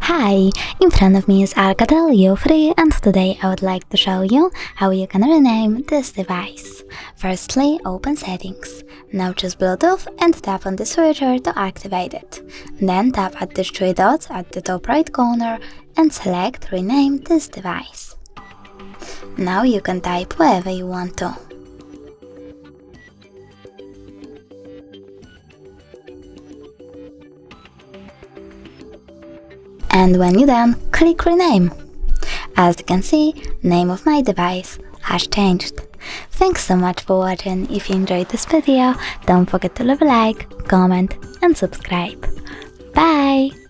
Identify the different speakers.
Speaker 1: Hi, in front of me is ALCATEL U3 and today I would like to show you how you can rename this device. Firstly, open Settings. Now choose Bluetooth and tap on the switcher to activate it. Then tap at the three dots at the top right corner and select Rename this device. Now you can type wherever you want to. And when you're done, click Rename. As you can see, name of my device has changed. Thanks so much for watching. If you enjoyed this video, don't forget to leave a like, comment and subscribe. Bye!